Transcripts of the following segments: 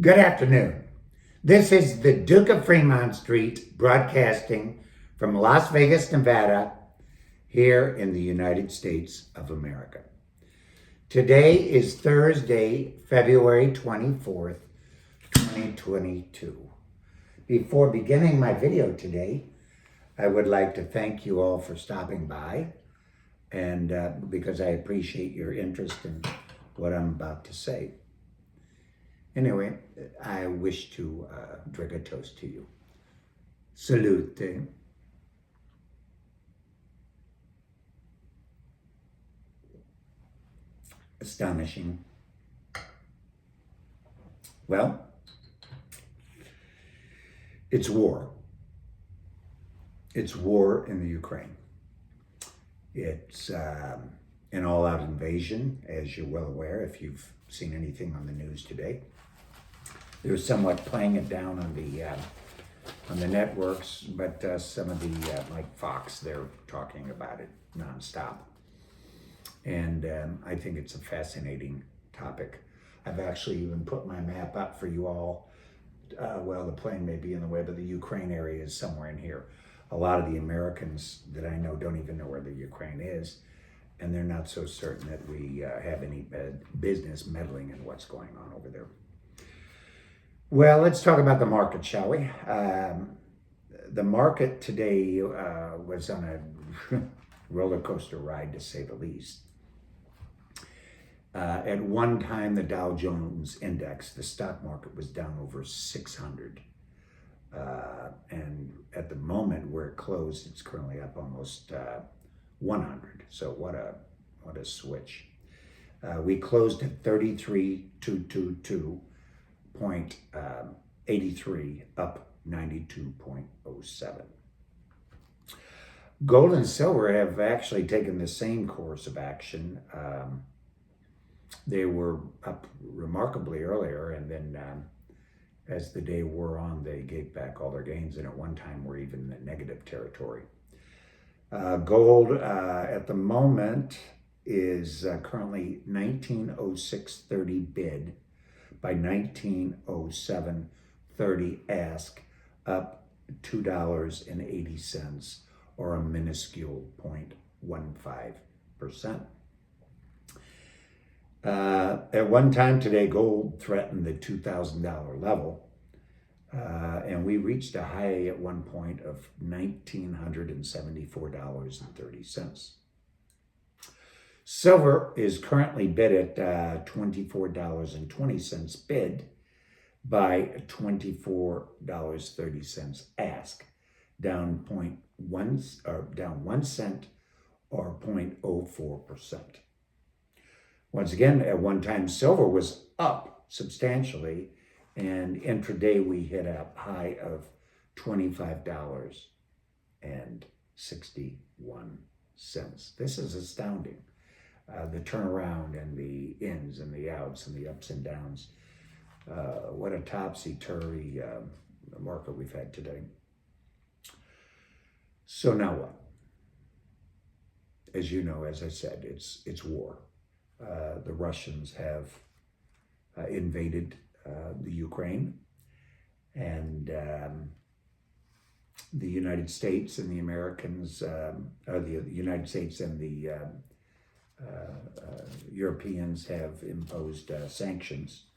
Good afternoon. This is the Duke of Fremont Street broadcasting from Las Vegas, Nevada, here in the United States of America. Today is Thursday, February 24th, 2022. Before beginning my video today, I would like to thank you all for stopping by, and because I appreciate your interest in what I'm about to say. Anyway, I wish to drink a toast to you. Salute. Astonishing. Well, it's war. It's war in the Ukraine. It's an all-out invasion, as you're well aware if you've seen anything on the news today. They're somewhat playing it down on the networks, but some of the, like Fox, they're talking about it nonstop. And I think it's a fascinating topic. I've actually even put my map up for you all. Well, the plane may be in the way, but the Ukraine area is somewhere in here. A lot of the Americans that I know don't even know where the Ukraine is, and they're not so certain that we have any business meddling in what's going on over there. Well, let's talk about the market, shall we? The market today was on a roller coaster ride, to say the least. At one time, the Dow Jones index, the stock market, was down over 600. And at the moment where it closed, it's currently up almost 100. So what a switch. We closed at 33,222.83, up 92.07. Gold and silver have actually taken the same course of action. They were up remarkably earlier, and then as the day wore on, they gave back all their gains, and at one time were even in the negative territory. Gold at the moment is currently 1906.30 bid by 1907.30 ask, up $2.80, or a minuscule 0.15%. At one time today, gold threatened the $2,000 level, and we reached a high at one point of $1,974.30. Silver is currently bid at $24.20 bid by $24.30 ask, down 1 cent or 0.04%. Once again, at one time, silver was up substantially, and intraday we hit a high of $25.61. This is astounding. The turnaround and the ins and the outs and the ups and downs. What a topsy-turvy market we've had today. So now what? As you know, as I said, it's war. The Russians have invaded the Ukraine, and the United States and the Americans, the United States and the Europeans have imposed sanctions.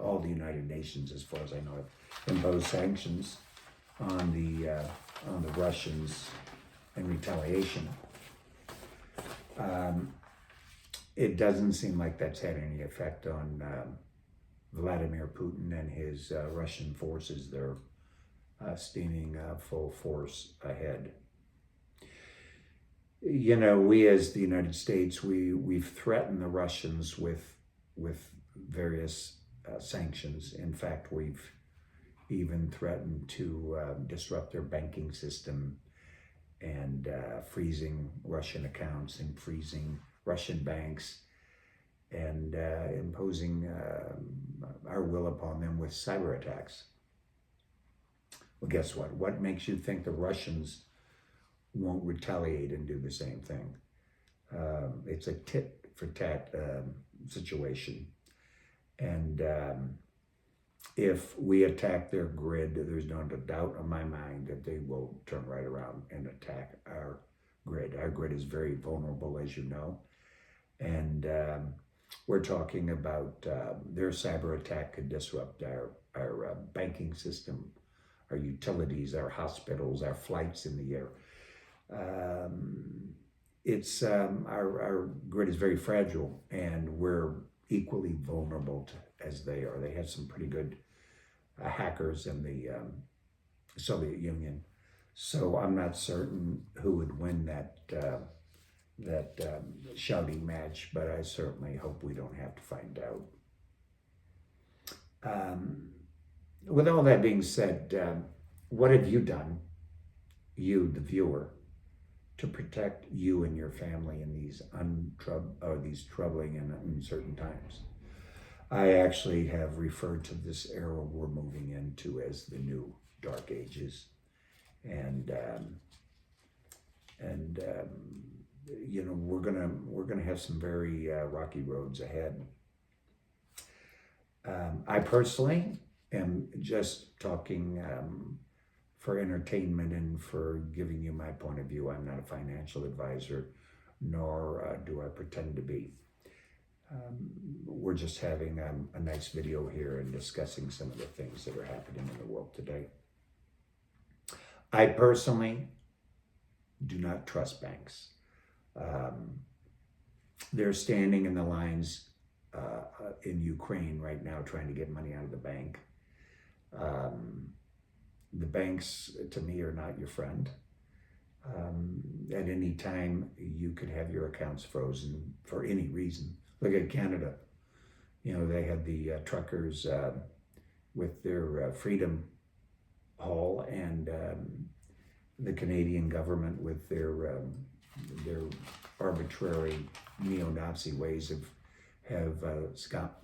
All the United Nations, as far as I know, have imposed sanctions on the Russians in retaliation. It doesn't seem like that's had any effect on Vladimir Putin and his Russian forces. They're steaming full force ahead. You know, we as the United States, we've threatened the Russians with various sanctions. In fact, we've even threatened to disrupt their banking system and freezing Russian accounts and freezing Russian banks and imposing our will upon them with cyber attacks. Well, guess what? What makes you think the Russians won't retaliate and do the same thing? It's a tit for tat situation. And If we attack their grid, there's no doubt in my mind that they will turn right around and attack our grid. Our grid is very vulnerable, as you know. And we're talking about their cyber attack could disrupt our banking system, our utilities, our hospitals, our flights in the air. Our grid is very fragile, and we're equally vulnerable as they are. They had some pretty good hackers in the Soviet Union, so I'm not certain who would win that shouting match, but I certainly hope we don't have to find out. With all that being said, what have you done, you, the viewer, to protect you and your family in these troubling and uncertain times? I actually have referred to this era we're moving into as the new Dark Ages, and we're gonna have some very rocky roads ahead. I personally am just talking for entertainment and for giving you my point of view. I'm not a financial advisor, nor do I pretend to be. We're just having a nice video here and discussing some of the things that are happening in the world today. I personally do not trust banks. They're standing in the lines in Ukraine right now trying to get money out of the bank. The banks, to me, are not your friend. At any time, you could have your accounts frozen for any reason. Look at Canada. They had the truckers with their Freedom Hall, and the Canadian government with their arbitrary neo-Nazi ways have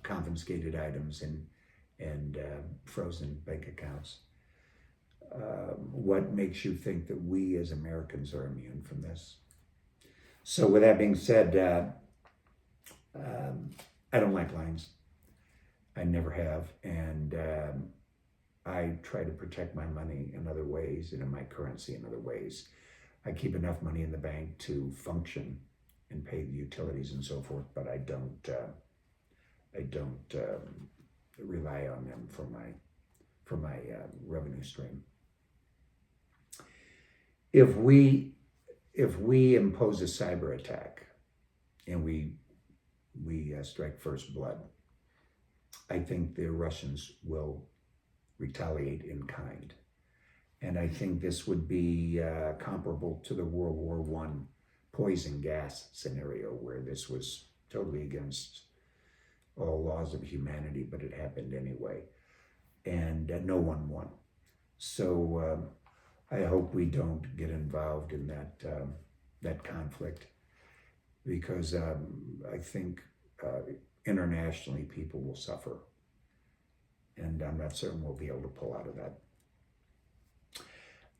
confiscated items and frozen bank accounts. What makes you think that we as Americans are immune from this? So with that being said, I don't like lines. I never have, and I try to protect my money in other ways and in my currency in other ways. I keep enough money in the bank to function and pay the utilities and so forth, but I don't rely on them for my revenue stream. If we impose a cyber attack and we strike first blood, I think the Russians will retaliate in kind. And I think this would be comparable to the World War I poison gas scenario, where this was totally against all laws of humanity, but it happened anyway. And no one won. So I hope we don't get involved in that conflict, because I think internationally people will suffer. And I'm not certain we'll be able to pull out of that.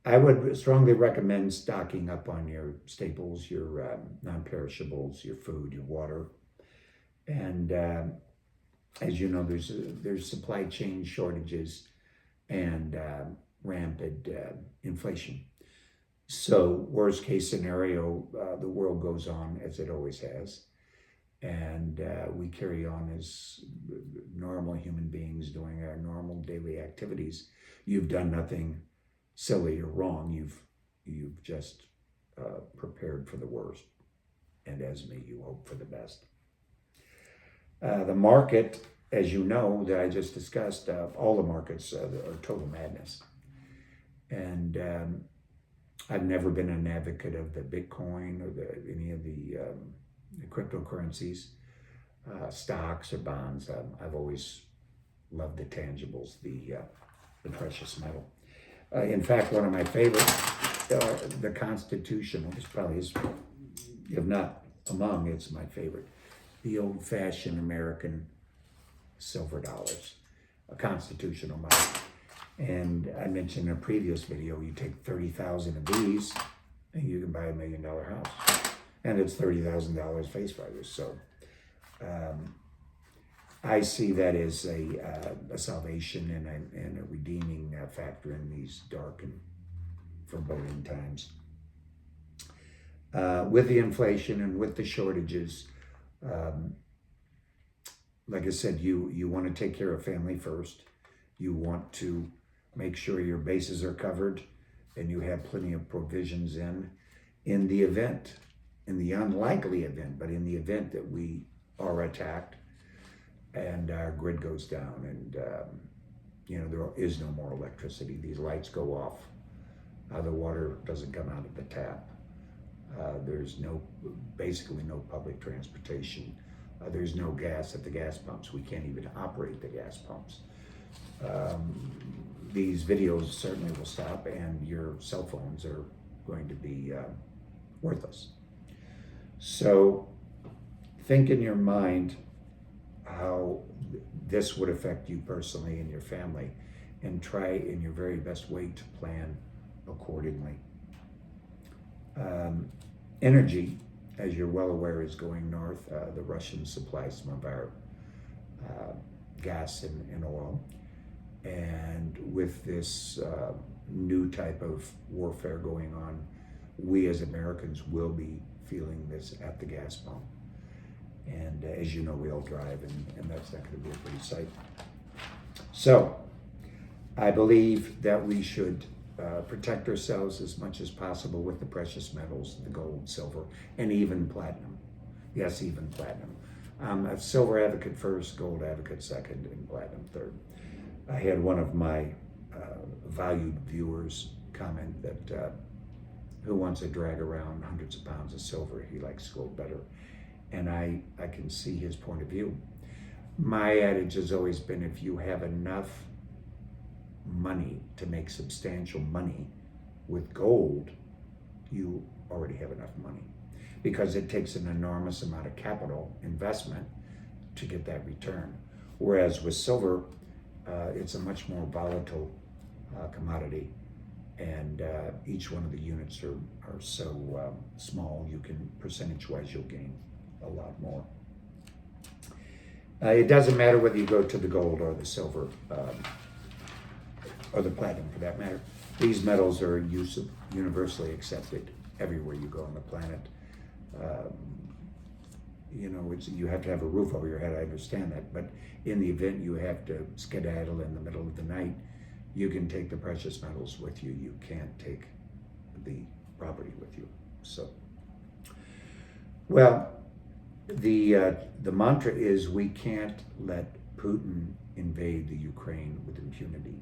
I would strongly recommend stocking up on your staples, your non-perishables, your food, your water. And as you know, there's supply chain shortages and rampant inflation. So worst case scenario, the world goes on as it always has. And we carry on as normal human beings doing our normal daily activities. You've done nothing silly or wrong. You've just prepared for the worst. And as me, you hope for the best. The market, as you know, that I just discussed, all the markets are total madness. And I've never been an advocate of the Bitcoin or any of the cryptocurrencies, stocks or bonds. I've always loved the tangibles, the precious metal. In fact, one of my favorites, the Constitution, which probably is, if not among, it's my favorite. The old-fashioned American silver dollars, a constitutional money. And I mentioned in a previous video, you take 30,000 of these and you can buy $1 million house. And it's $30,000 face value. So I see that as a salvation and a redeeming factor in these dark and foreboding times. With the inflation and with the shortages, um, like I said, you want to take care of family first. You want to make sure your bases are covered and you have plenty of provisions in the event, in the unlikely event, but in the event that we are attacked and our grid goes down and there is no more electricity. These lights go off. The water doesn't come out of the tap. There's basically no public transportation. There's no gas at the gas pumps. We can't even operate the gas pumps. These videos certainly will stop, and your cell phones are going to be worthless. So think in your mind how this would affect you personally and your family, and try in your very best way to plan accordingly. Energy, as you're well aware, is going north. The Russians supply some of our gas and oil. And with this new type of warfare going on, we as Americans will be feeling this at the gas pump. And as you know, we all drive, and that's not going to be a pretty sight. So I believe that we should protect ourselves as much as possible with the precious metals, the gold, silver, and even platinum. Yes, even platinum. I'm a silver advocate first, gold advocate second, and platinum third. I had one of my valued viewers comment that who wants to drag around hundreds of pounds of silver? He likes gold better. And I can see his point of view. My adage has always been, if you have enough money to make substantial money with gold, you already have enough money, because it takes an enormous amount of capital investment to get that return. Whereas with silver, it's a much more volatile commodity, and each one of the units are so small, you can, percentage-wise, you'll gain a lot more. It doesn't matter whether you go to the gold or the silver, or the platinum for that matter. These metals are universally accepted everywhere you go on the planet. You have to have a roof over your head, I understand that, but in the event you have to skedaddle in the middle of the night, you can take the precious metals with you. You can't take the property with you. So, well, the mantra is, we can't let Putin invade the Ukraine with impunity.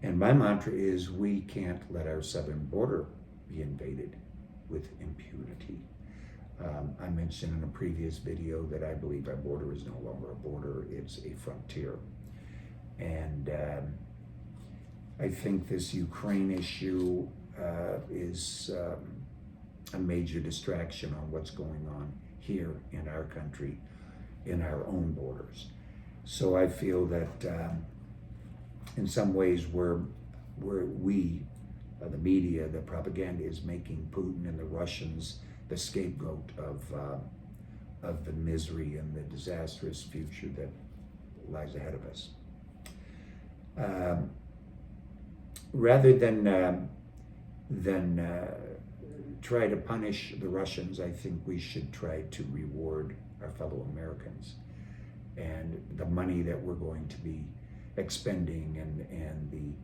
And my mantra is, we can't let our southern border be invaded with impunity. I mentioned in a previous video that I believe our border is no longer a border, it's a frontier. And I think this Ukraine issue is a major distraction on what's going on here in our country, in our own borders. So I feel that in some ways we, the media, the propaganda, is making Putin and the Russians the scapegoat of the misery and the disastrous future that lies ahead of us. Rather than try to punish the Russians, I think we should try to reward our fellow Americans, and the money that we're going to be expending, and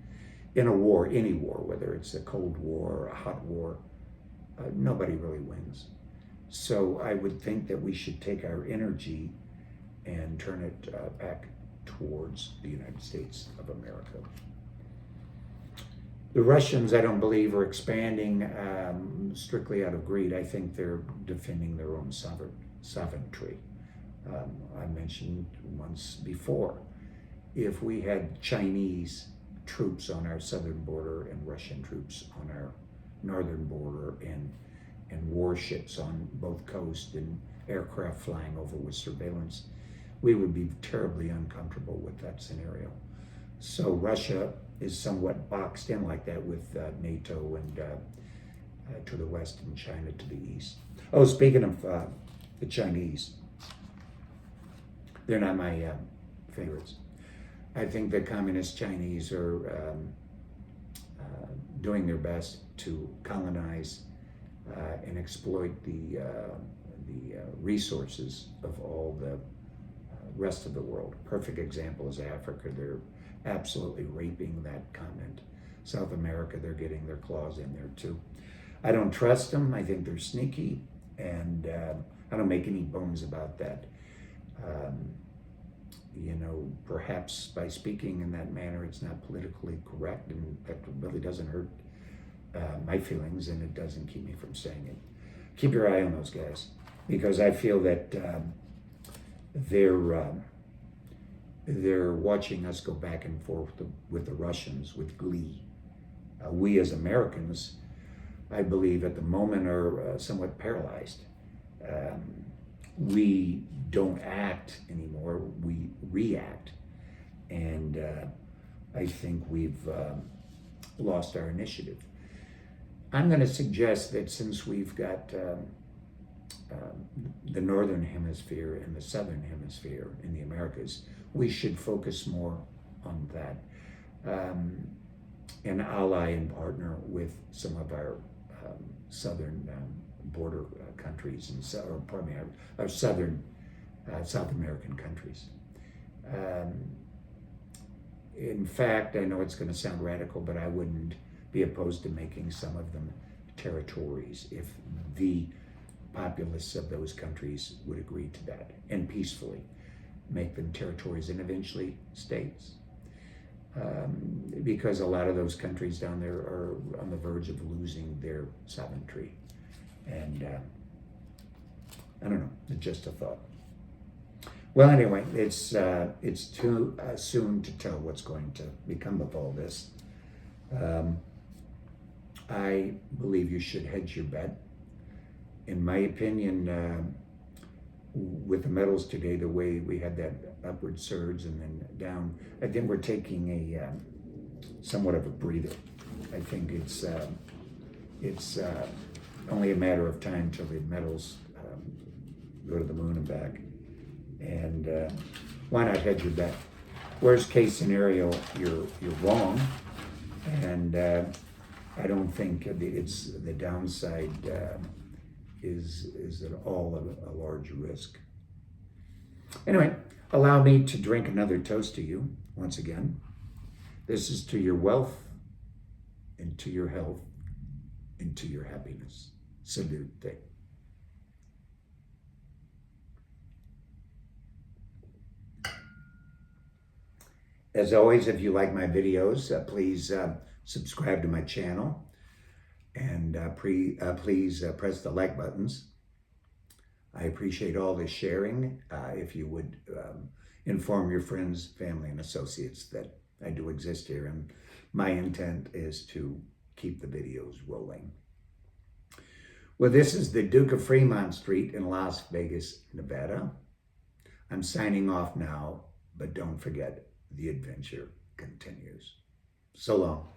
in a war, any war, whether it's a Cold War or a hot war, nobody really wins. So I would think that we should take our energy and turn it back towards the United States of America. The Russians, I don't believe, are expanding strictly out of greed. I think they're defending their own sovereignty. I mentioned once before, if we had Chinese troops on our southern border and Russian troops on our northern border, and warships on both coasts and aircraft flying over with surveillance, we would be terribly uncomfortable with that scenario. So Russia is somewhat boxed in like that with NATO and to the west, and China to the east. Oh, speaking of the Chinese, they're not my favorites. I think the communist Chinese are doing their best to colonize and exploit the resources of all the rest of the world. Perfect example is Africa. They're absolutely raping that continent. South America, they're getting their claws in there too. I don't trust them. I think they're sneaky, and I don't make any bones about that. You know, perhaps by speaking in that manner, it's not politically correct, and that really doesn't hurt my feelings, and it doesn't keep me from saying it. Keep your eye on those guys, because I feel that they're watching us go back and forth with the Russians with glee. We as Americans, I believe, at the moment are somewhat paralyzed. We don't act anymore, we react. And I think we've lost our initiative. I'm going to suggest that since we've got the Northern Hemisphere and the Southern Hemisphere in the Americas, we should focus more on that and ally and partner with some of our southern border countries, and or pardon me, our southern South American countries. In fact, I know it's going to sound radical, but I wouldn't be opposed to making some of them territories if the populace of those countries would agree to that, and peacefully make them territories and eventually states. Because a lot of those countries down there are on the verge of losing their sovereignty. And I don't know, it's just a thought. Well, anyway, it's too soon to tell what's going to become of all this. I believe you should hedge your bet. In my opinion, with the metals today, the way we had that upward surge and then down, I think we're taking a somewhat of a breather. I think it's only a matter of time till the metals go to the moon and back. And why not hedge your bet? Worst case scenario, you're wrong, and I don't think it's the downside is at all a large risk. Anyway, allow me to drink another toast to you once again. This is to your wealth and to your health and to your happiness. Salute. As always, if you like my videos, please subscribe to my channel, and please press the like buttons. I appreciate all the sharing. If you would inform your friends, family, and associates that I do exist here, and my intent is to keep the videos rolling. Well, this is the Duke of Fremont Street in Las Vegas, Nevada. I'm signing off now, but don't forget, the adventure continues. So long.